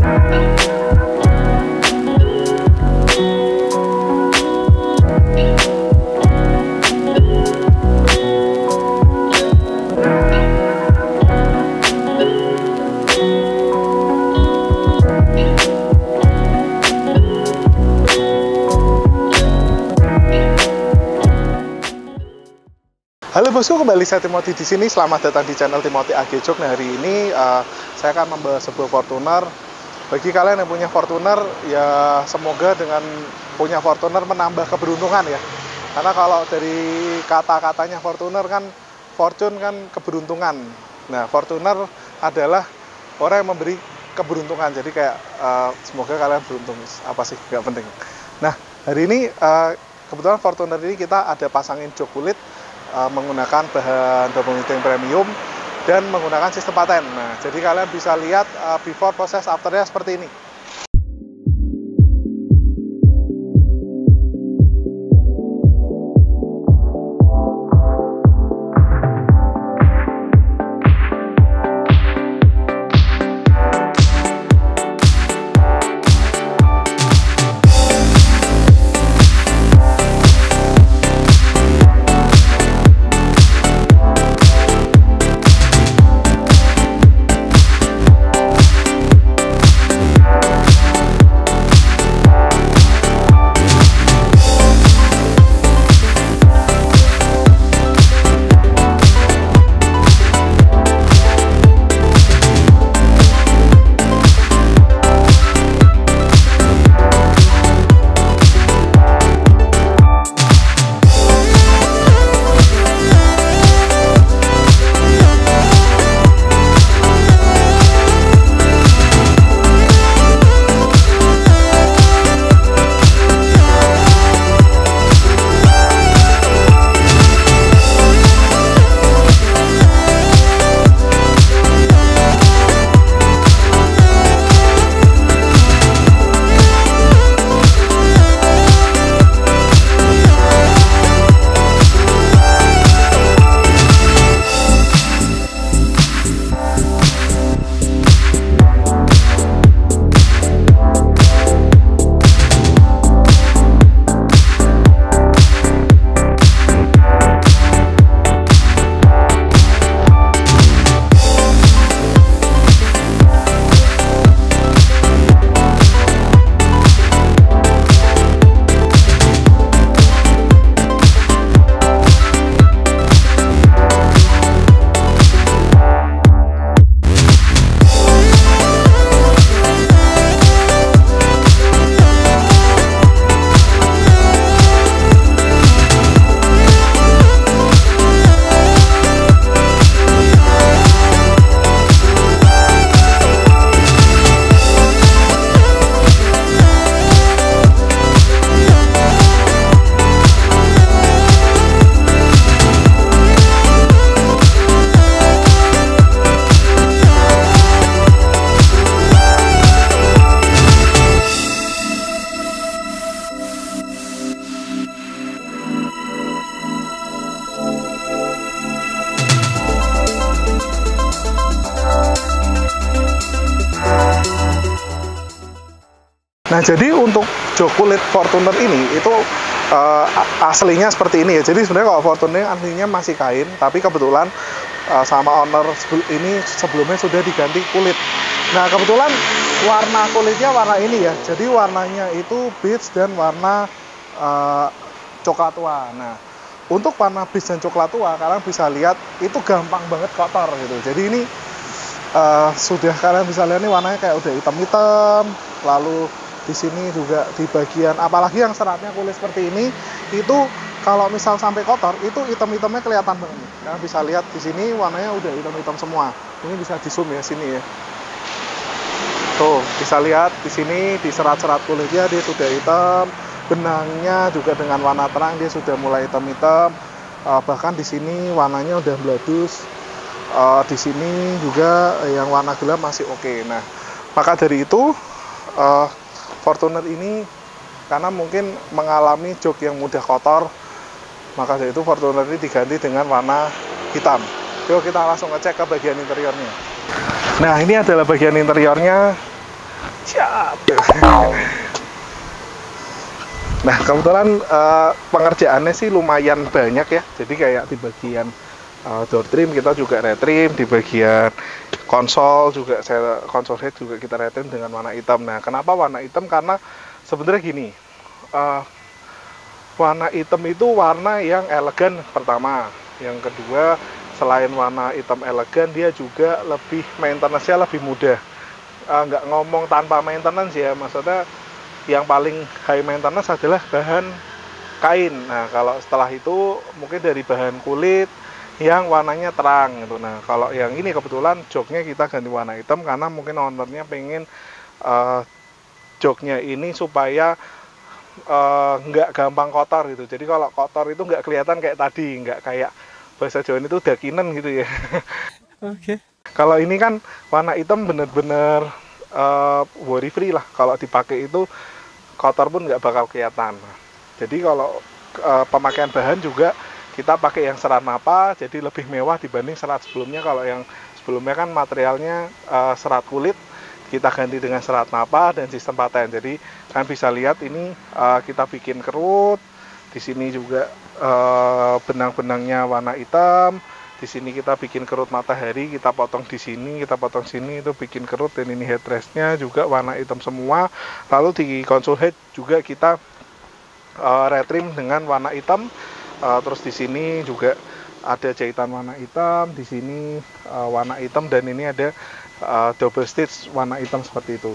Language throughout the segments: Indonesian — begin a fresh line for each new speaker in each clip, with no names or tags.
Halo bosku, kembali saya Timothy di sini. Selamat datang di channel Timothy AG Jog. Nah, hari ini saya akan membahas sebuah Fortuner. Bagi kalian yang punya Fortuner, ya semoga dengan punya Fortuner menambah keberuntungan ya. Karena kalau dari kata-katanya Fortuner kan, Fortune kan keberuntungan. Nah, Fortuner adalah orang yang memberi keberuntungan. Jadi kayak semoga kalian beruntung. Apa sih? Nggak penting. Nah, hari ini kebetulan Fortuner ini kita ada pasangin jok kulit menggunakan bahan double knitting premium dan menggunakan sistem paten. Nah, jadi kalian bisa lihat before proses afternya seperti ini. Nah, jadi untuk jok kulit Fortuner ini itu aslinya seperti ini ya. Jadi sebenarnya kalau Fortuner aslinya masih kain, tapi kebetulan sama owner ini sebelumnya sudah diganti kulit. Nah, kebetulan warna kulitnya warna ini ya. Jadi warnanya itu beige dan warna coklat tua. Nah, untuk warna beige dan coklat tua kalian bisa lihat itu gampang banget kotor gitu. Jadi ini sudah kalian bisa lihat nih warnanya kayak udah hitam-hitam, lalu di sini juga di bagian apalagi yang seratnya kulit seperti ini itu kalau misal sampai kotor itu hitam-hitamnya kelihatan banget. Kalian bisa lihat di sini warnanya udah hitam-hitam semua. Ini bisa di zoom ya sini ya. Tuh bisa lihat di sini di serat-serat kulitnya dia sudah hitam, benangnya juga dengan warna terang dia sudah mulai hitam-hitam. Bahkan di sini warnanya udah bladus. Di sini juga yang warna gelap masih oke. Nah, maka dari itu Fortuner ini karena mungkin mengalami jok yang mudah kotor, maka dari itu Fortuner ini diganti dengan warna hitam. Yuk kita langsung ngecek ke bagian interiornya. Nah, ini adalah bagian interiornya. Siap. Nah, kebetulan pengerjaannya sih lumayan banyak ya. Jadi kayak di bagian door trim kita juga retrim, di bagian konsol juga konsol head juga kita retrim dengan warna hitam. Nah, kenapa warna hitam? Karena sebenarnya gini, warna hitam itu warna yang elegan pertama. Yang kedua, selain warna hitam elegan, dia juga lebih maintenance-nya lebih mudah. Nggak ngomong tanpa maintenance ya, maksudnya yang paling high maintenance adalah bahan kain. Nah, kalau setelah itu mungkin dari bahan kulit yang warnanya terang gitu. Nah, kalau yang ini kebetulan joknya kita ganti warna hitam karena mungkin ownernya pengen joknya ini supaya nggak gampang kotor gitu. Jadi kalau kotor itu nggak kelihatan kayak tadi, nggak kayak bahasa Jawa itu dakinan gitu ya.
Oke.
Kalau ini kan warna hitam bener-bener worry free lah. Kalau dipakai itu kotor pun nggak bakal kelihatan. Jadi kalau pemakaian bahan juga kita pakai yang serat napa, jadi lebih mewah dibanding serat sebelumnya. Kalau yang sebelumnya kan materialnya serat kulit, kita ganti dengan serat napa dan sistem paten. Jadi kan bisa lihat ini kita bikin kerut. Di sini juga benang-benangnya warna hitam. Di sini kita bikin kerut matahari, kita potong di sini, kita potong sini, itu bikin kerut. Dan ini headrestnya juga warna hitam semua. Lalu di konsol head juga kita retrim dengan warna hitam. Terus di sini juga ada jahitan warna hitam, di sini warna hitam, dan ini ada double stitch warna hitam seperti itu.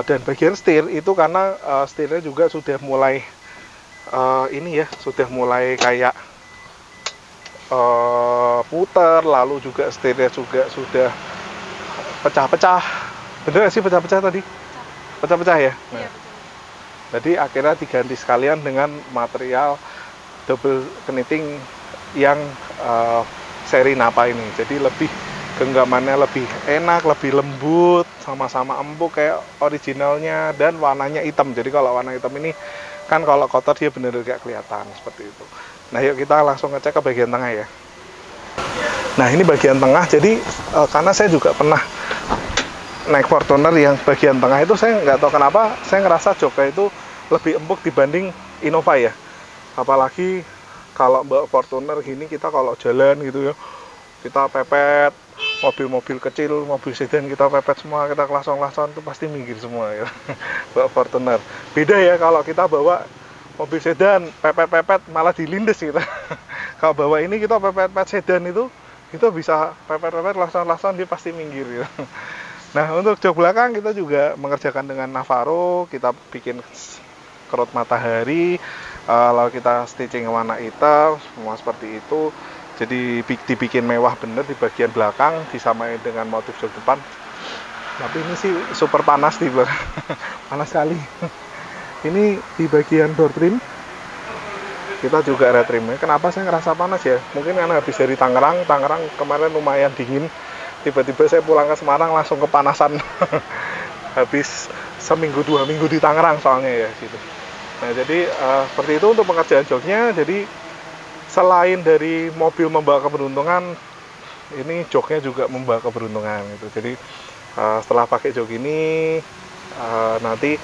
Dan bagian setir itu karena setirnya juga sudah mulai ini ya, sudah mulai kayak puter, lalu juga setirnya juga sudah pecah-pecah. Bener gak sih pecah-pecah tadi? Pecah-pecah ya? Nah,
Iya,
jadi akhirnya diganti sekalian dengan material double knitting yang seri napa ini. Jadi lebih genggamannya lebih enak, lebih lembut, sama-sama empuk kayak originalnya, dan warnanya hitam. Jadi kalau warna hitam ini kan kalau kotor dia bener-bener gak kelihatan seperti itu. Nah, yuk kita langsung ngecek ke bagian tengah ya. Nah, ini bagian tengah. Jadi karena saya juga pernah naik Fortuner yang bagian tengah itu, saya nggak tahu kenapa saya ngerasa joknya itu lebih empuk dibanding Innova ya. Apalagi kalau Mbak Fortuner gini, kita kalau jalan gitu ya, kita pepet mobil-mobil kecil, mobil sedan kita pepet semua, kita kelakson-kelakson itu pasti minggir semua ya. Mbak Fortuner. Beda ya kalau kita bawa mobil sedan, pepet-pepet malah dilindes kita. Kalau bawa ini kita pepet-pepet sedan itu, kita bisa pepet-pepet langsung-langsung dia pasti minggir ya. Nah, untuk jok belakang kita juga mengerjakan dengan Navarro, kita bikin kerut matahari, lalu kita stitching warna hitam, semua seperti itu. Jadi dibikin mewah bener di bagian belakang, disamain dengan motif jok depan. Tapi ini sih super panas di belakang, panas sekali. Ini di bagian door trim, kita juga retrimnya. Kenapa saya ngerasa panas ya? Mungkin karena habis dari Tangerang kemarin lumayan dingin. Tiba-tiba saya pulang ke Semarang langsung kepanasan. Habis seminggu 2 minggu di Tangerang soalnya ya gitu. Nah, jadi seperti itu untuk pengerjaan joknya. Jadi selain dari mobil membawa keberuntungan, ini joknya juga membawa keberuntungan gitu. Jadi setelah pakai jok ini nanti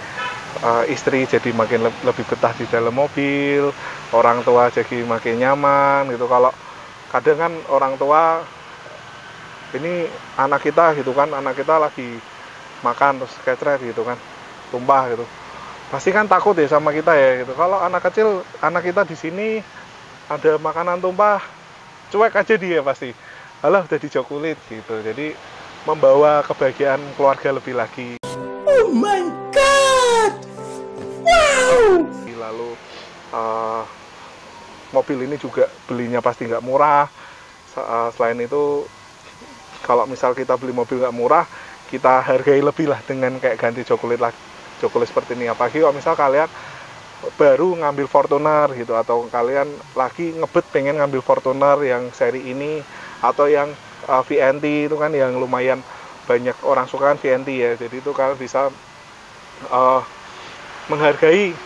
istri jadi makin lebih betah di dalam mobil, orang tua jadi makin nyaman gitu. Kalau kadang kan orang tua ini anak kita gitu kan, anak kita lagi makan terus kecret gitu kan, tumpah gitu, pasti kan takut ya sama kita ya gitu. Kalau anak kecil, anak kita di sini ada makanan tumpah, cuek aja dia pasti, alah udah dijok kulit gitu. Jadi membawa kebahagiaan keluarga lebih lagi.
Oh my god, wow.
Lalu mobil ini juga belinya pasti nggak murah. Selain itu, kalau misal kita beli mobil nggak murah, kita hargai lebih lah dengan kayak ganti jok kulit seperti ini. Apalagi kalau misal kalian baru ngambil Fortuner gitu, atau kalian lagi ngebet pengen ngambil Fortuner yang seri ini, atau yang VNT itu kan yang lumayan banyak orang suka kan VNT ya. Jadi itu kalian bisa menghargai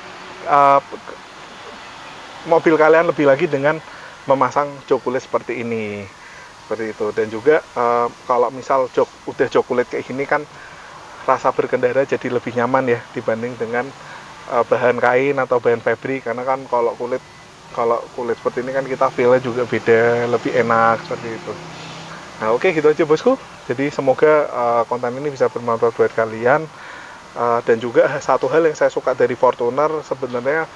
mobil kalian lebih lagi dengan memasang jok kulit seperti ini. Seperti itu. Dan juga kalau misal udah jok kulit kayak gini kan rasa berkendara jadi lebih nyaman ya dibanding dengan bahan kain atau bahan fabric, karena kan kalau kulit seperti ini kan kita feel-nya juga beda, lebih enak seperti itu. Nah oke, gitu aja bosku. Jadi semoga konten ini bisa bermanfaat buat kalian. Dan juga satu hal yang saya suka dari Fortuner, sebenarnya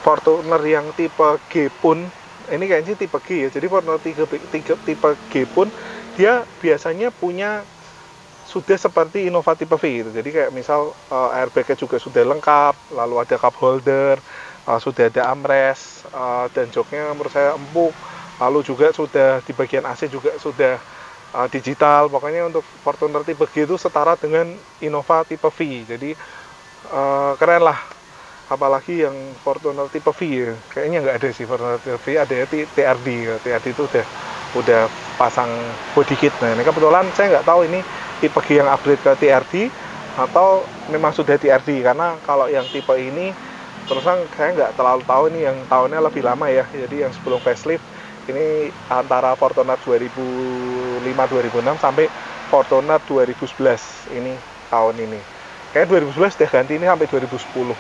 Fortuner yang tipe G pun, ini kayaknya tipe G ya, jadi Fortuner tipe G pun dia biasanya punya sudah seperti Innova tipe V gitu. Jadi kayak misal airbagnya juga sudah lengkap, lalu ada cup holder, sudah ada armrest, dan joknya menurut saya empuk, lalu juga sudah di bagian AC juga sudah digital. Pokoknya untuk Fortuner tipe G itu setara dengan Innova tipe V, jadi keren lah. Apalagi yang Fortuner tipe V ya, kayaknya nggak ada sih Fortuner tipe V, ada ya TRD. TRD itu udah pasang body kit. Nah ini kebetulan saya nggak tahu ini tipe G yang upgrade ke TRD atau memang sudah TRD, karena kalau yang tipe ini terus terang saya nggak terlalu tahu ini yang tahunnya lebih lama ya. Jadi yang sebelum facelift ini antara Fortuner 2005-2006 sampai Fortuner 2011 ini tahun ini. Kayaknya 2011 udah ganti ini sampai 2010.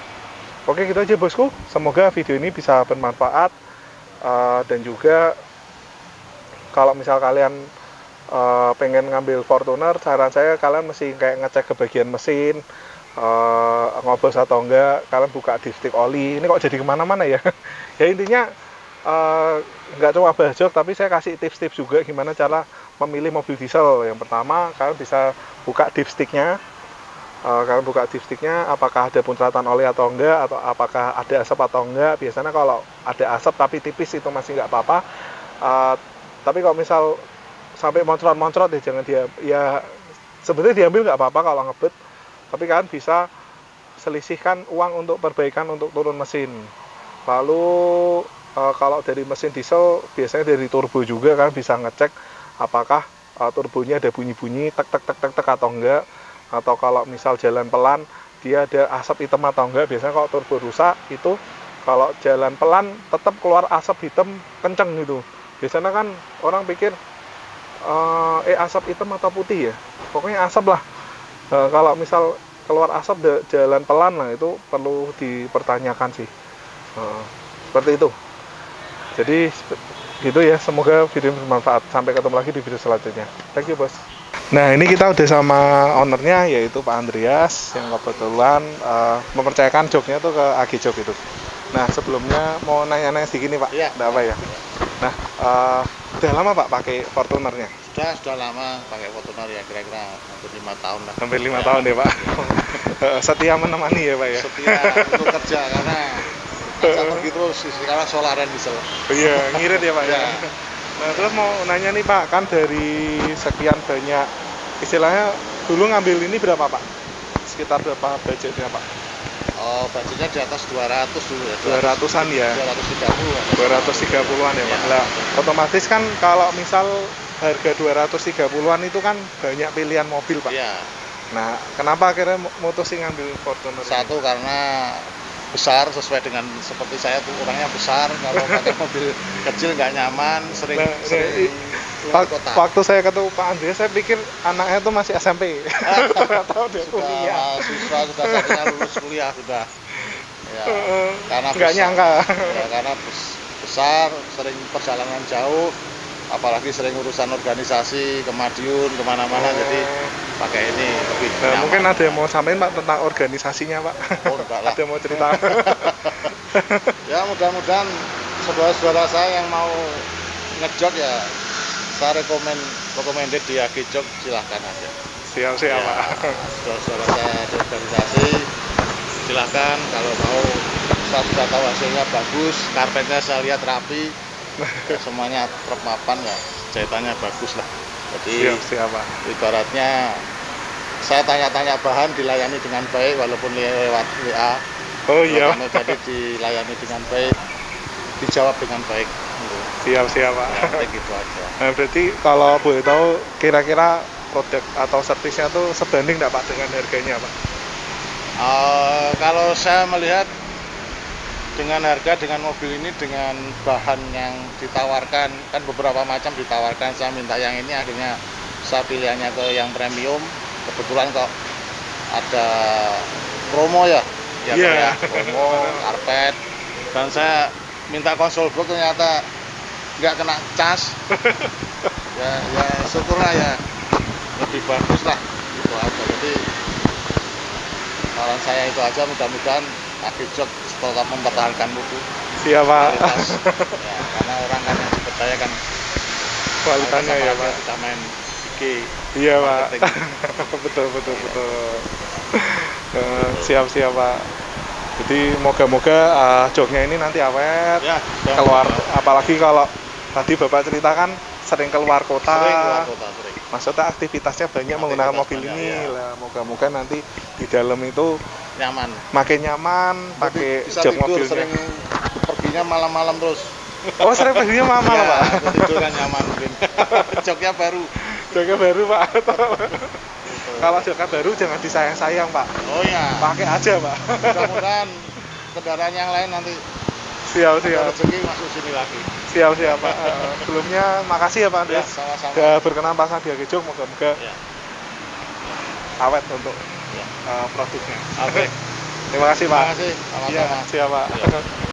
Oke, gitu aja bosku. Semoga video ini bisa bermanfaat, dan juga kalau misal kalian pengen ngambil Fortuner, saran saya kalian mesti kayak ngecek ke bagian mesin, ngobos atau enggak. Kalian buka dipstick oli. Ini kok jadi kemana-mana ya? Ya intinya nggak cuma bahas jok, tapi saya kasih tips-tips juga gimana cara memilih mobil diesel. Yang pertama, kalian bisa buka dipsticknya. Kalian buka dipsticknya, apakah ada puncratan oli atau enggak, atau apakah ada asap atau enggak. Biasanya kalau ada asap tapi tipis itu masih nggak apa-apa. Tapi kalau misal sampai moncrot-moncrot ya jangan ya sebenarnya diambil nggak apa-apa kalau ngebet, tapi kalian bisa selisihkan uang untuk perbaikan untuk turun mesin. Lalu kalau dari mesin diesel biasanya dari turbo juga kan bisa ngecek apakah turbonya ada bunyi-bunyi tek tek tek tek tek atau enggak, atau kalau misal jalan pelan dia ada asap hitam atau enggak. Biasanya kalau turbo rusak itu kalau jalan pelan tetap keluar asap hitam kenceng gitu. Biasanya kan orang pikir asap hitam atau putih ya, pokoknya asap lah. Kalau misal keluar asap jalan pelan, lah itu perlu dipertanyakan sih. Seperti itu. Jadi gitu ya, semoga video ini bermanfaat. Sampai ketemu lagi di video selanjutnya. Thank you bos. Nah ini kita udah sama ownernya, yaitu Pak Andreas, yang kebetulan mempercayakan joknya tuh ke Agi Jok itu. Nah sebelumnya mau nanya-nanya sedikit nih Pak. Iya. Nggak apa ya. Nah udah lama Pak pakai Fortunernya?
Sudah lama pakai Fortuner ya, kira-kira hampir 5 tahun lah.
Hampir 5 tahun ya Pak. Setia menemani ya Pak ya.
Setia untuk kerja, karena saya pergi terus sekarang solar dan diesel.
Iya, ngirit ya Pak ya.
Ya.
Nah terus mau nanya nih Pak, kan dari sekian banyak, istilahnya dulu ngambil ini berapa Pak? Sekitar berapa budgetnya Pak?
Oh, budgetnya di atas 200 dulu ya.
200-an ya?
230.
230-an ya Pak. Lah, otomatis kan kalau misal harga 230-an itu kan banyak pilihan mobil Pak.
Iya.
Nah, kenapa akhirnya mutusin ngambil Fortuner?
Satu, karena besar, sesuai dengan seperti saya tuh orangnya besar. Kalau pakai mobil kecil nggak nyaman, sering
waktu saya ketemu Pak Andreas, saya pikir anaknya tuh masih SMP. Ternyata udah kuliah.
Mahasiswa, sudah satunya lulus kuliah sudah. Ya, karena
nggak nyangka.
Ya, karena besar, sering perjalanan jauh, apalagi sering urusan organisasi ke Madiun kemana-mana, jadi pakai ini lebih nyaman.
Mungkin ada yang mau sampaikan Pak tentang organisasinya Pak?
Oh enggak lah.
Ada mau cerita?
Ya mudah-mudahan saudara-saudara saya yang mau ngejok ya, saya recommended di Agi Jok, silahkan aja.
Siap
Ya,
Pak.
saudara-saudara saya di organisasi, silahkan. Kalau mau, saya sudah tahu hasilnya bagus, karpetnya saya lihat rapi, ya, semuanya mapan ya, jahitannya bagus lah. Jadi
siap Pak.
Ibaratnya saya tanya-tanya bahan dilayani dengan baik, walaupun lewat WA.
Oh iya.
Jadi dilayani dengan baik, dijawab dengan baik.
Siap Pak.
Ya, gitu aja.
Nah berarti kalau boleh tahu kira-kira produk atau servisnya tuh sebanding nggak Pak dengan harganya Pak?
Kalau saya melihat dengan harga, dengan mobil ini, dengan bahan yang ditawarkan, kan beberapa macam ditawarkan, saya minta yang ini, akhirnya saya pilihannya ke yang premium. Kebetulan kok ada promo ya, ya
Iya.
kayak promo karpet, dan saya minta konsol box ternyata nggak kena cas. Ya syukurlah ya, lebih bagus lah itu aja. Jadi saran saya itu aja, mudah-mudahan Aki Jok tetap mempertahankan mutu
Siap Pak.
kualitas. Ya, karena orang kan yang dipercaya kan
Kualitasnya ya Pak.
kita main IG.
Iya Pak.
marketing.
betul. Siap Pak. Jadi moga-moga joknya ini nanti awet
Ya,
keluar. Apalagi kalau tadi Bapak ceritakan sering keluar kota.
Sering keluar kota, sering.
Maksudnya aktivitasnya banyak menggunakan mobil
Aktivitas
ini
banyak, ya.
lah. Moga-moga nanti di dalam itu
Nyaman.
makin nyaman pakai
Bisa
jok
tidur,
mobilnya.
sering perginya malam-malam terus.
Oh sering perginya malam
Ya,
Pak.
tidur kan nyaman mungkin. Joknya baru.
Joknya baru Pak. Kalau joknya baru jangan disayang-sayang Pak.
Oh ya.
Pakai aja Pak.
Mudah-mudahan kendaraan yang lain nanti
Siap.
ada rezeki masuk sini lagi.
Siap Pak. Sebelumnya makasih ya Pak
Ya,
Andreas.
sama-sama.
Sudah berkenan pasang di Jok, moga-moga
Ya.
awet untuk
Ya.
produknya.
Oke.
Terima kasih Pak.
Terima kasih.
Iya,
Sama-sama.
siap Pak.
Ya.